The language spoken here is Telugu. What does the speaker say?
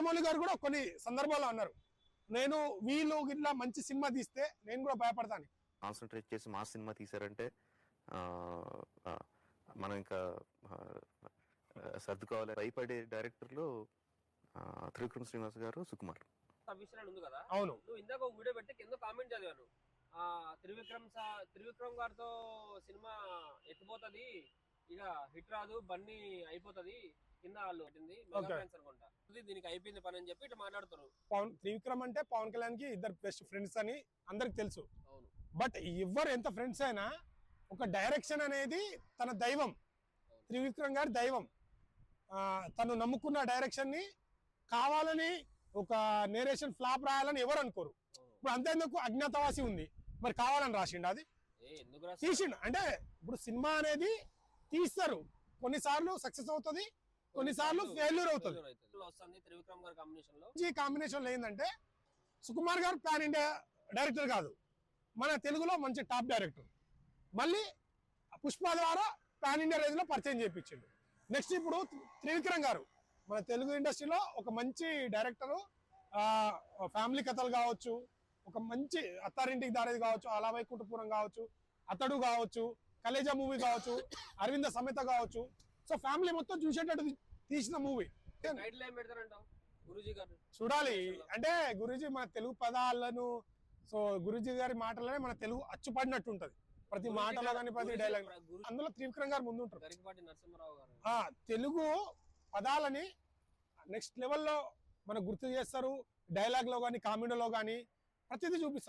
రాజమౌళి గారు కూడా కొన్ని సందర్భాల్లో అన్నారు, నేను వీళ్ళు ఇట్లా మంచి సినిమా తీస్తే నేను కూడా భయపడతాను. కాన్సన్ట్రేట్ చేసి మా సినిమా తీశారంటే మనం ఇంకా సర్దుకోవాలి. భయపడే డైరెక్టర్లు త్రివిక్రమ్ శ్రీనివాస్ గారు, సుకుమార్. ఉంది కదా, అవును. నువ్వు ఇందాక ఒక వీడియో పెట్టి కింద కామెంట్ చదివాను, త్రివిక్రమ్ గారితో సినిమా ఎత్తిపోతుంది, ఇక హిట్ రాదు, బన్నీ అయిపోతుంది కింద వాళ్ళు అనుకుంటా, దీనికి అయిపోయింది పని అని చెప్పి ఇట్లా మాట్లాడుతారు. త్రివిక్రమ్ అంటే పవన్ కళ్యాణ్ కి ఇద్దరు బెస్ట్ ఫ్రెండ్స్ అని అందరికి తెలుసు. అవును. బట్ ఎవరు ఎంత ఫ్రెండ్స్ అయినా ఒక డైరెక్షన్ అనేది తన దైవం. త్రివిక్రమ్ గారి దైవం. తను నమ్ముకున్న డైరెక్షన్ ని కావాలని ఒక నేరేషన్ ఫ్లాప్ రాయాలని ఎవరు అనుకోరు. ఇప్పుడు అంతేందుకు అజ్ఞాతవాసి ఉంది, మరి కావాలని రాసిండు, అది తీసిండు. అంటే ఇప్పుడు సినిమా అనేది తీస్తారు, కొన్నిసార్లు సక్సెస్ అవుతుంది, కొన్నిసార్లు ఫెయిల్యూర్ అవుతుంది. ఈ కాంబినేషన్ లో ఏంటంటే సుకుమార్ గారు పాన్ ఇండియా డైరెక్టర్ కాదు, మన తెలుగులో మంచి టాప్ డైరెక్టర్. మళ్ళీ పుష్ప ద్వారా పాన్ ఇండియా రేంజ్ లో పరిచయం చేయించిండు. నెక్స్ట్ ఇప్పుడు త్రివిక్రమ్ గారు మన తెలుగు ఇండస్ట్రీలో ఒక మంచి డైరెక్టరు. ఫ్యామిలీ కథలు కావచ్చు, ఒక మంచి అత్తారింటికి దారేది కావచ్చు, అలా వైకుంఠపురం కావచ్చు, అతడు కావచ్చు, కలేజా మూవీ కావచ్చు, అరవింద సమేత కావచ్చు. సో ఫ్యామిలీ మొత్తం చూసేటట్టు తీసిన మూవీ. చూడాలి అంటే గురూజీ మన తెలుగు పదాలను, సో గురూజీ గారి మాటలనే మన తెలుగు అచ్చుపడినట్టు ఉంటది ప్రతి మాటలో కానీ ప్రతి డైలాగ్. అందులో త్రివిక్రమ్ గారు ముందు ఉంటారు. తెలుగు పదాలని నెక్స్ట్ లెవెల్లో మనకు గుర్తు చేస్తారు. డైలాగ్ లో కానీ, కామెడీలో కానీ ప్రతిదీ చూపిస్తారు.